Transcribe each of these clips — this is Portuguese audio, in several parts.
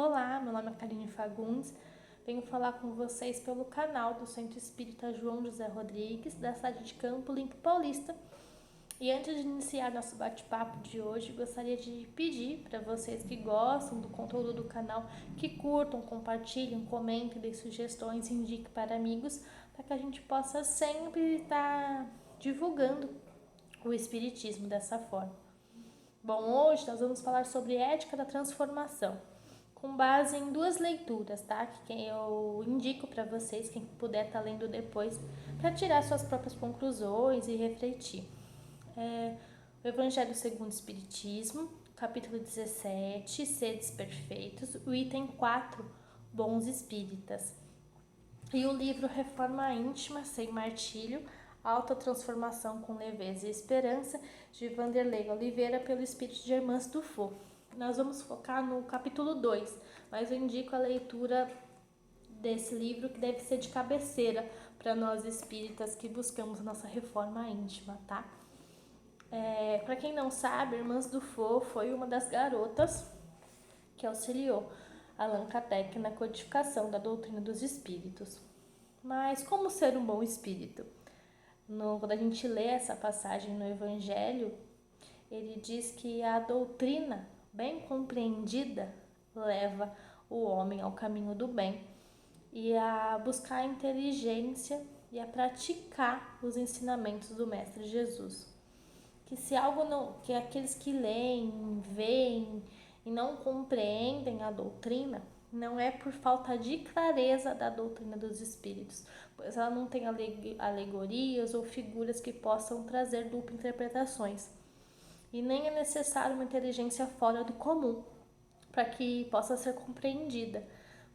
Olá, meu nome é Karine Fagundes, venho falar com vocês pelo canal do Centro Espírita João José Rodrigues, da cidade de Campo Limpo Paulista. E antes de iniciar nosso bate-papo de hoje, gostaria de pedir para vocês que gostam do conteúdo do canal, que curtam, compartilhem, comentem, deem sugestões, indiquem para amigos, para que a gente possa sempre estar divulgando o Espiritismo dessa forma. Bom, hoje nós vamos falar sobre ética da transformação, com base em duas leituras, tá? Que eu indico para vocês, quem puder estar lendo depois, para tirar suas próprias conclusões e refletir. O Evangelho segundo o Espiritismo, capítulo 17, Sedes Perfeitos, o item 4, Bons Espíritas. E o livro Reforma Íntima, Sem Martírio, Alta Transformação com Leveza e Esperança, de Vanderlei Oliveira, pelo Espírito de Hermance Dufour. Nós vamos focar no capítulo 2, mas eu indico a leitura desse livro, que deve ser de cabeceira para nós espíritas que buscamos nossa reforma íntima, tá? Para quem não sabe, Hermance Dufour foi uma das garotas que auxiliou Allan Kardec na codificação da doutrina dos espíritos. Mas como ser um bom espírito? Quando a gente lê essa passagem no Evangelho, ele diz que a doutrina bem compreendida leva o homem ao caminho do bem e a buscar a inteligência e a praticar os ensinamentos do Mestre Jesus. Que se algo não, que aqueles que leem, veem e não compreendem a doutrina, não é por falta de clareza da doutrina dos espíritos, pois ela não tem alegorias ou figuras que possam trazer duplas interpretações. E nem é necessário uma inteligência fora do comum para que possa ser compreendida,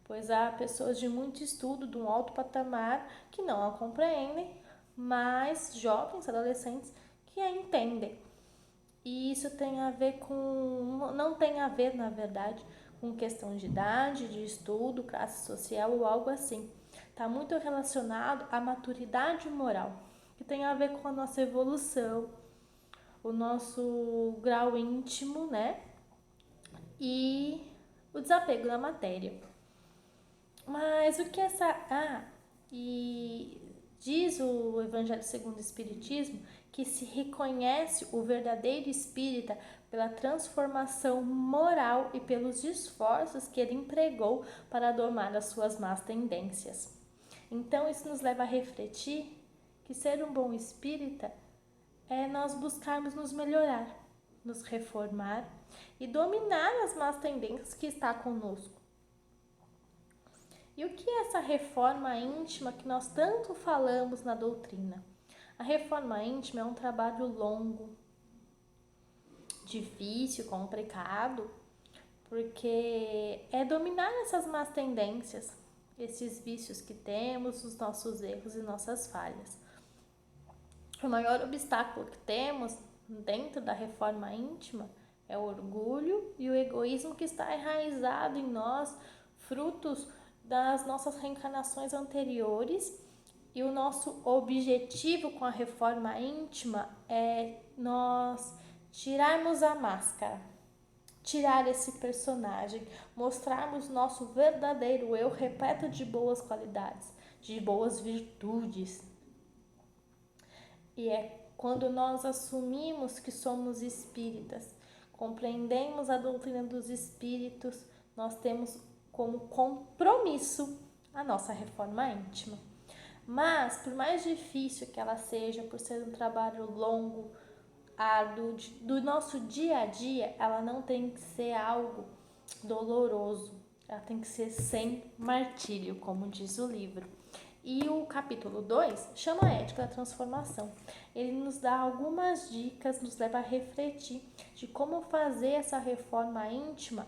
pois há pessoas de muito estudo, de um alto patamar, que não a compreendem, mas jovens, adolescentes, que a entendem. E isso tem a ver com, não tem a ver, na verdade, com questão de idade, de estudo, classe social ou algo assim. Está muito relacionado à maturidade moral, que tem a ver com a nossa evolução, o nosso grau íntimo, né? E o desapego da matéria. Mas o que essa... e diz o Evangelho segundo o Espiritismo que se reconhece o verdadeiro espírita pela transformação moral e pelos esforços que ele empregou para domar as suas más tendências. Então isso nos leva a refletir que ser um bom espírita é nós buscarmos nos melhorar, nos reformar e dominar as más tendências que está conosco. E o que é essa reforma íntima que nós tanto falamos na doutrina? A reforma íntima é um trabalho longo, difícil, complicado, porque é dominar essas más tendências, esses vícios que temos, os nossos erros e nossas falhas. O maior obstáculo que temos dentro da reforma íntima é o orgulho e o egoísmo que está enraizado em nós, frutos das nossas reencarnações anteriores. E o nosso objetivo com a reforma íntima é nós tirarmos a máscara, tirar esse personagem, mostrarmos nosso verdadeiro eu repleto de boas qualidades, de boas virtudes. E é quando nós assumimos que somos espíritas, compreendemos a doutrina dos espíritos, nós temos como compromisso a nossa reforma íntima. Mas, por mais difícil que ela seja, por ser um trabalho longo, árduo, do nosso dia a dia, ela não tem que ser algo doloroso. Ela tem que ser sem martírio, como diz o livro. E o capítulo 2 chama a ética da transformação. Ele nos dá algumas dicas, nos leva a refletir de como fazer essa reforma íntima,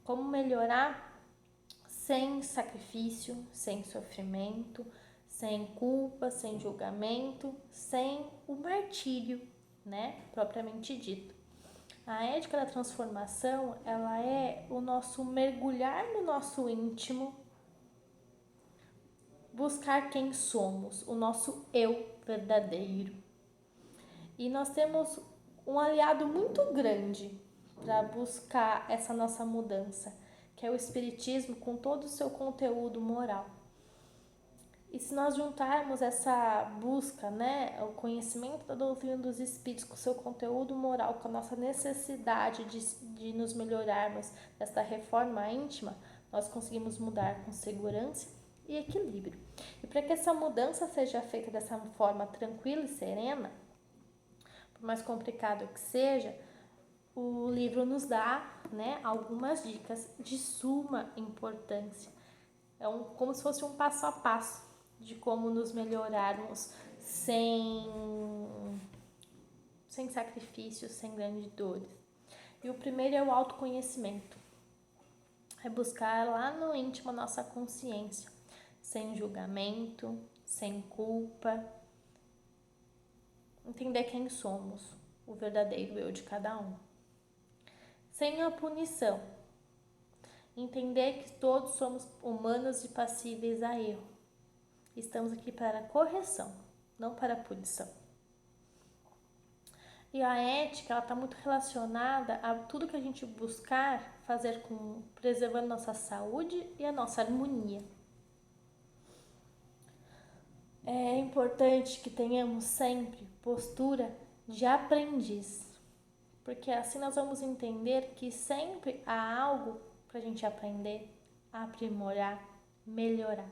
como melhorar sem sacrifício, sem sofrimento, sem culpa, sem julgamento, sem o martírio, né, propriamente dito. A ética da transformação, ela é o nosso mergulhar no nosso íntimo, buscar quem somos, o nosso eu verdadeiro. E nós temos um aliado muito grande para buscar essa nossa mudança, que é o Espiritismo com todo o seu conteúdo moral. E se nós juntarmos essa busca, né, o conhecimento da doutrina dos Espíritos com o seu conteúdo moral, com a nossa necessidade de nos melhorarmos desta reforma íntima, nós conseguimos mudar com segurança e equilíbrio. E para que essa mudança seja feita dessa forma tranquila e serena, por mais complicado que seja, o livro nos dá, né, algumas dicas de suma importância. É como se fosse um passo a passo de como nos melhorarmos sem sacrifícios, sem grandes dores. E o primeiro é o autoconhecimento. É buscar lá no íntimo a nossa consciência, sem julgamento, sem culpa. Entender quem somos, o verdadeiro eu de cada um. Sem a punição. Entender que todos somos humanos e passíveis a erro. Estamos aqui para a correção, não para a punição. E a ética, ela está muito relacionada a tudo que a gente buscar fazer preservando nossa saúde e a nossa harmonia. É importante que tenhamos sempre postura de aprendiz, porque assim nós vamos entender que sempre há algo para a gente aprender, aprimorar, melhorar.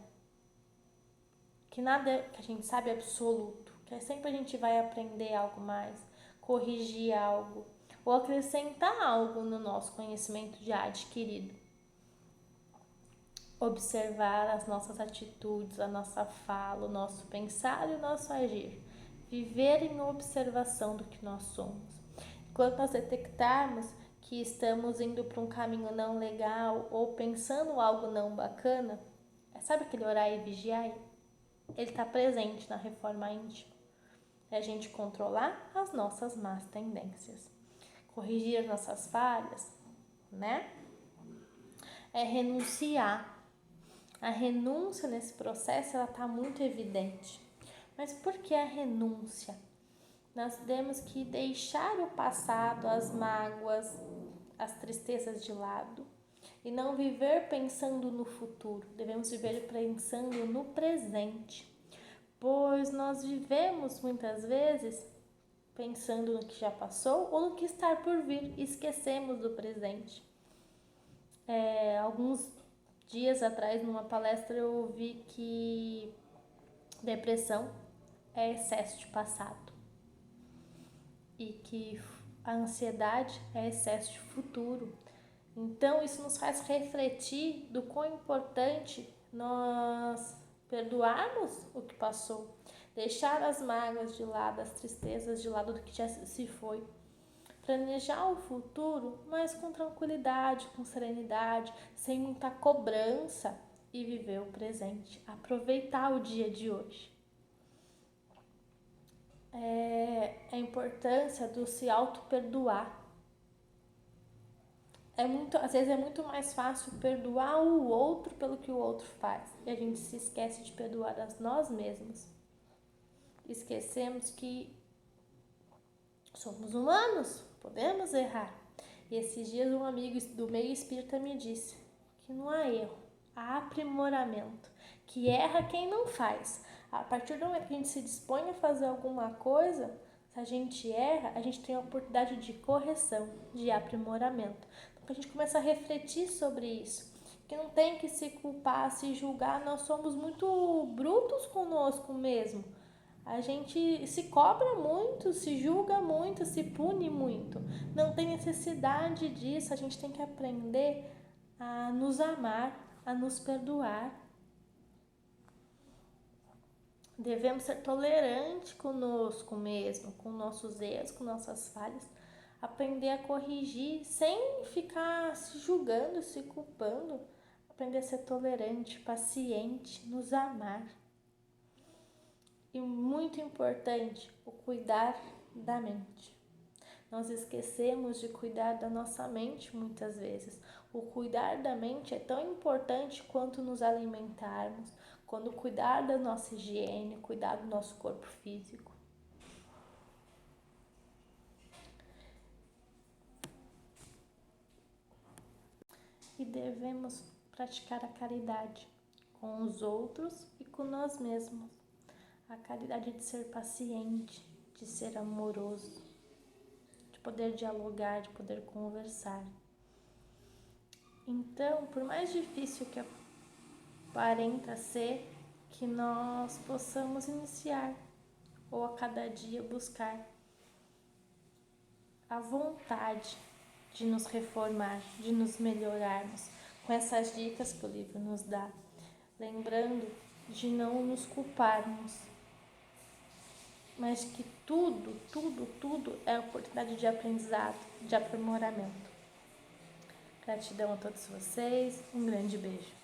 Que nada que a gente sabe é absoluto, que sempre a gente vai aprender algo mais, corrigir algo ou acrescentar algo no nosso conhecimento já adquirido. Observar as nossas atitudes, a nossa fala, o nosso pensar e o nosso agir. Viver em observação do que nós somos. Quando nós detectarmos que estamos indo para um caminho não legal ou pensando algo não bacana, sabe aquele orar e vigiar? Ele está presente na reforma íntima. É a gente controlar as nossas más tendências, corrigir as nossas falhas, né? É renunciar. A renúncia nesse processo, ela está muito evidente. Mas por que a renúncia? Nós temos que deixar o passado, as mágoas, as tristezas de lado e não viver pensando no futuro. Devemos viver pensando no presente, pois nós vivemos muitas vezes pensando no que já passou ou no que está por vir e esquecemos do presente. Alguns dias atrás, numa palestra, eu ouvi que depressão é excesso de passado e que a ansiedade é excesso de futuro. Então, isso nos faz refletir do quão importante nós perdoarmos o que passou, deixar as mágoas de lado, as tristezas de lado do que já se foi. Planejar o futuro, mas com tranquilidade, com serenidade, sem muita cobrança e viver o presente. Aproveitar o dia de hoje. A importância do se auto-perdoar. Às vezes é muito mais fácil perdoar o outro pelo que o outro faz. E a gente se esquece de perdoar a nós mesmos. Esquecemos que somos humanos, podemos errar. E esses dias um amigo do meio espírita me disse que não há erro, há aprimoramento, que erra quem não faz. A partir do momento que a gente se dispõe a fazer alguma coisa, se a gente erra, a gente tem a oportunidade de correção, de aprimoramento. Então a gente começa a refletir sobre isso, que não tem que se culpar, se julgar, nós somos muito brutos conosco mesmo. A gente se cobra muito, se julga muito, se pune muito. Não tem necessidade disso. A gente tem que aprender a nos amar, a nos perdoar. Devemos ser tolerantes conosco mesmo, com nossos erros, com nossas falhas. Aprender a corrigir sem ficar se julgando, se culpando. Aprender a ser tolerante, paciente, nos amar. E muito importante, o cuidar da mente. Nós esquecemos de cuidar da nossa mente muitas vezes. O cuidar da mente é tão importante quanto nos alimentarmos, quando cuidar da nossa higiene, cuidar do nosso corpo físico. que devemos praticar a caridade com os outros e com nós mesmos. A caridade de ser paciente, de ser amoroso, de poder dialogar, de poder conversar. Então, por mais difícil que aparenta ser, que nós possamos iniciar ou a cada dia buscar a vontade de nos reformar, de nos melhorarmos, com essas dicas que o livro nos dá, lembrando de não nos culparmos, mas que tudo é oportunidade de aprendizado, de aprimoramento. Gratidão a todos vocês, um grande beijo.